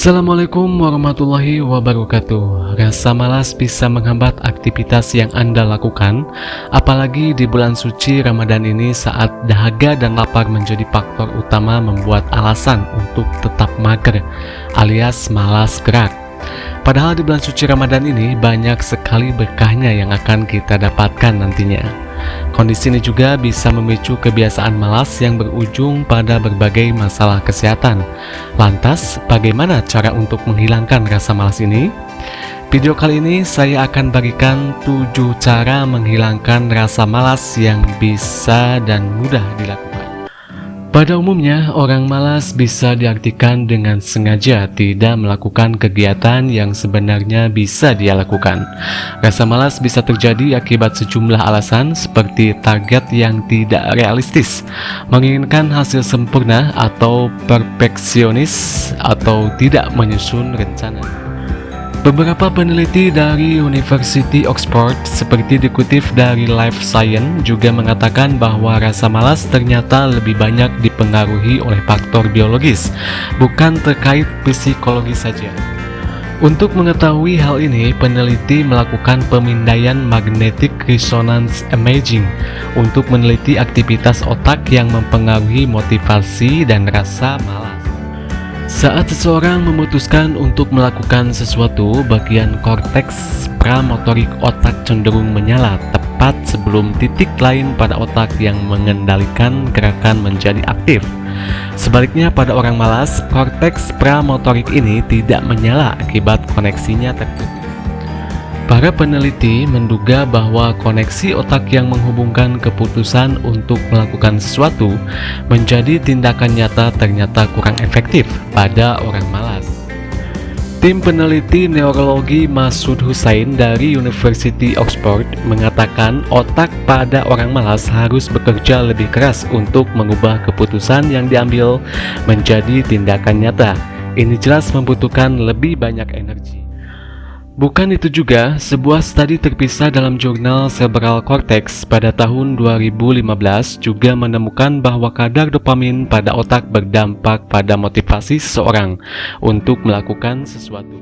Assalamualaikum warahmatullahi wabarakatuh. Rasa malas bisa menghambat aktivitas yang Anda lakukan, apalagi di bulan suci Ramadan ini saat dahaga dan lapar menjadi faktor utama membuat alasan untuk tetap mager, alias malas gerak. Padahal di bulan suci Ramadan ini banyak sekali berkahnya yang akan kita dapatkan nantinya. Kondisi ini juga bisa memicu kebiasaan malas yang berujung pada berbagai masalah kesehatan. Lantas, bagaimana cara untuk menghilangkan rasa malas ini? Video kali ini saya akan bagikan 7 cara menghilangkan rasa malas yang bisa dan mudah dilakukan. Pada umumnya, orang malas bisa diartikan dengan sengaja tidak melakukan kegiatan yang sebenarnya bisa dia lakukan. Rasa malas bisa terjadi akibat sejumlah alasan seperti target yang tidak realistis, menginginkan hasil sempurna atau perfeksionis, atau tidak menyusun rencana. Beberapa peneliti dari University Oxford seperti dikutip dari Life Science juga mengatakan bahwa rasa malas ternyata lebih banyak dipengaruhi oleh faktor biologis, bukan terkait psikologi saja. Untuk mengetahui hal ini, peneliti melakukan pemindaian magnetic resonance imaging untuk meneliti aktivitas otak yang mempengaruhi motivasi dan rasa malas. Saat seseorang memutuskan untuk melakukan sesuatu, bagian korteks pramotorik otak cenderung menyala tepat sebelum titik lain pada otak yang mengendalikan gerakan menjadi aktif. Sebaliknya, pada orang malas, korteks pramotorik ini tidak menyala akibat koneksinya tertutup. Para peneliti menduga bahwa koneksi otak yang menghubungkan keputusan untuk melakukan sesuatu menjadi tindakan nyata ternyata kurang efektif pada orang malas. Tim peneliti neurologi Masud Hussain dari University Oxford mengatakan otak pada orang malas harus bekerja lebih keras untuk mengubah keputusan yang diambil menjadi tindakan nyata. Ini jelas membutuhkan lebih banyak energi. Bukan itu juga, sebuah studi terpisah dalam jurnal Cerebral Cortex pada tahun 2015 juga menemukan bahwa kadar dopamin pada otak berdampak pada motivasi seseorang untuk melakukan sesuatu.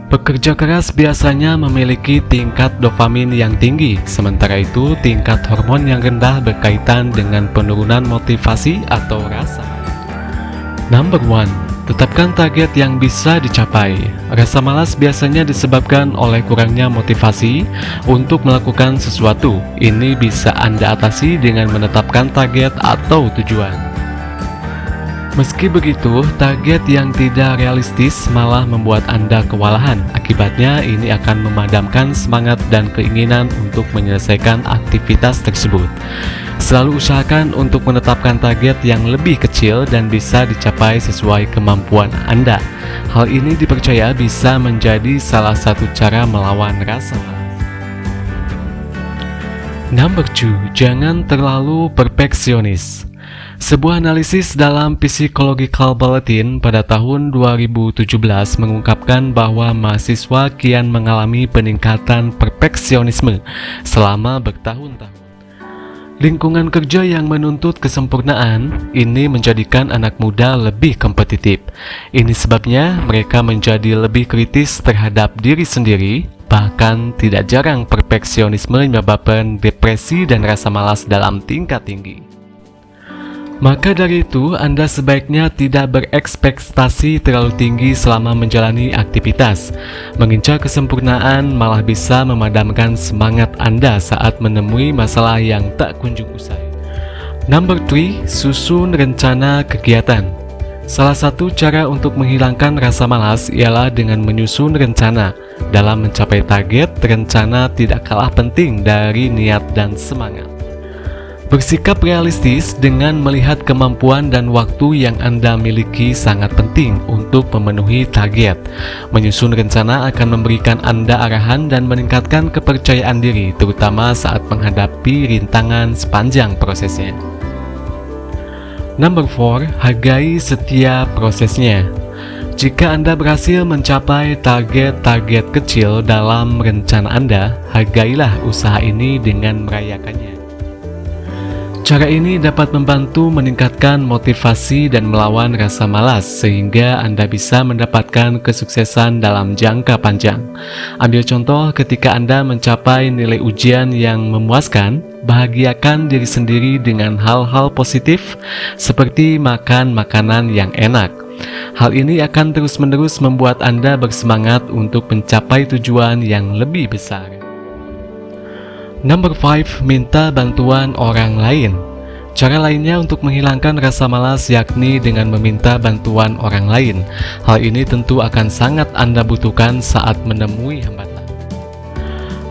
Pekerja keras biasanya memiliki tingkat dopamin yang tinggi, sementara itu tingkat hormon yang rendah berkaitan dengan penurunan motivasi atau rasa. Number 1. Tetapkan target yang bisa dicapai. Rasa malas biasanya disebabkan oleh kurangnya motivasi untuk melakukan sesuatu. Ini bisa Anda atasi dengan menetapkan target atau tujuan. Meski begitu, target yang tidak realistis malah membuat Anda kewalahan. Akibatnya, ini akan memadamkan semangat dan keinginan untuk menyelesaikan aktivitas tersebut. Selalu usahakan untuk menetapkan target yang lebih kecil dan bisa dicapai sesuai kemampuan Anda. Hal ini dipercaya bisa menjadi salah satu cara melawan rasa malas. Number 2. Jangan terlalu perfeksionis. Sebuah analisis dalam Psychological Bulletin pada tahun 2017 mengungkapkan bahwa mahasiswa kian mengalami peningkatan perfeksionisme selama bertahun-tahun. Lingkungan kerja yang menuntut kesempurnaan ini menjadikan anak muda lebih kompetitif. Ini sebabnya mereka menjadi lebih kritis terhadap diri sendiri, bahkan tidak jarang perfeksionisme menyebabkan depresi dan rasa malas dalam tingkat tinggi. Maka dari itu, Anda sebaiknya tidak berekspektasi terlalu tinggi selama menjalani aktivitas. Mengincar kesempurnaan malah bisa memadamkan semangat Anda saat menemui masalah yang tak kunjung usai. Number 3. Susun rencana kegiatan. Salah satu cara untuk menghilangkan rasa malas ialah dengan menyusun rencana. Dalam mencapai target, rencana tidak kalah penting dari niat dan semangat. Bersikap realistis dengan melihat kemampuan dan waktu yang Anda miliki sangat penting untuk memenuhi target. Menyusun rencana akan memberikan Anda arahan dan meningkatkan kepercayaan diri, terutama saat menghadapi rintangan sepanjang prosesnya. Number 4. Hargai setiap prosesnya. Jika Anda berhasil mencapai target-target kecil dalam rencana Anda, hargailah usaha ini dengan merayakannya. Cara ini dapat membantu meningkatkan motivasi dan melawan rasa malas sehingga Anda bisa mendapatkan kesuksesan dalam jangka panjang. Ambil contoh ketika Anda mencapai nilai ujian yang memuaskan, bahagiakan diri sendiri dengan hal-hal positif seperti makan makanan yang enak. Hal ini akan terus-menerus membuat Anda bersemangat untuk mencapai tujuan yang lebih besar. Number 5. Minta bantuan orang lain. Cara lainnya untuk menghilangkan rasa malas yakni dengan meminta bantuan orang lain. Hal ini tentu akan sangat Anda butuhkan saat menemui hambatan.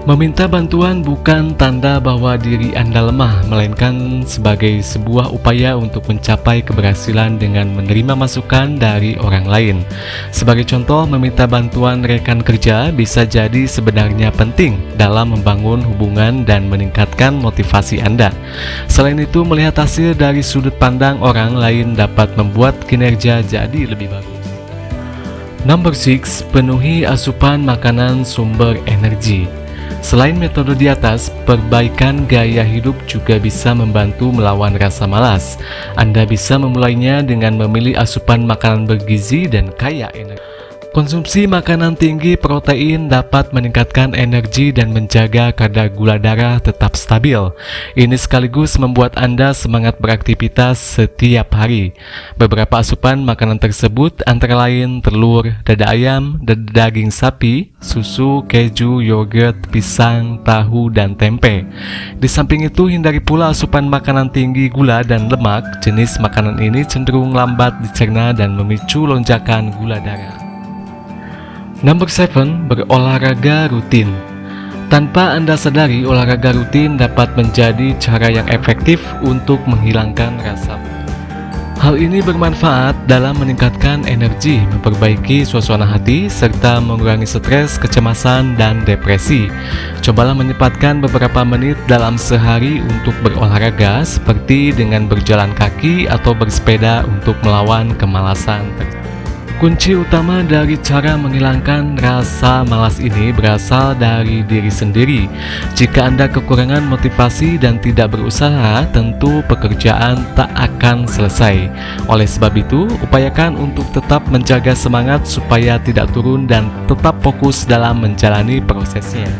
Meminta bantuan bukan tanda bahwa diri Anda lemah, melainkan sebagai sebuah upaya untuk mencapai keberhasilan dengan menerima masukan dari orang lain. Sebagai contoh, meminta bantuan rekan kerja bisa jadi sebenarnya penting dalam membangun hubungan dan meningkatkan motivasi Anda. Selain itu, melihat hasil dari sudut pandang orang lain dapat membuat kinerja jadi lebih bagus. Number 6. Penuhi asupan makanan sumber energi. Selain metode di atas, perbaikan gaya hidup juga bisa membantu melawan rasa malas. Anda bisa memulainya dengan memilih asupan makanan bergizi dan kaya energi. Konsumsi makanan tinggi protein dapat meningkatkan energi dan menjaga kadar gula darah tetap stabil. Ini sekaligus membuat Anda semangat beraktivitas setiap hari. Beberapa asupan makanan tersebut antara lain telur, dada ayam, daging sapi, susu, keju, yogurt, pisang, tahu, dan tempe. Di samping itu, hindari pula asupan makanan tinggi gula dan lemak. Jenis makanan ini cenderung lambat dicerna dan memicu lonjakan gula darah. Number 7. Berolahraga rutin. Tanpa Anda sadari, olahraga rutin dapat menjadi cara yang efektif untuk menghilangkan rasa malas. Hal ini bermanfaat dalam meningkatkan energi, memperbaiki suasana hati, serta mengurangi stres, kecemasan, dan depresi. Cobalah menyempatkan beberapa menit dalam sehari untuk berolahraga, seperti dengan berjalan kaki atau bersepeda untuk melawan kemalasan. Kunci utama dari cara menghilangkan rasa malas ini berasal dari diri sendiri. Jika Anda kekurangan motivasi dan tidak berusaha, tentu pekerjaan tak akan selesai. Oleh sebab itu, upayakan untuk tetap menjaga semangat supaya tidak turun dan tetap fokus dalam menjalani prosesnya.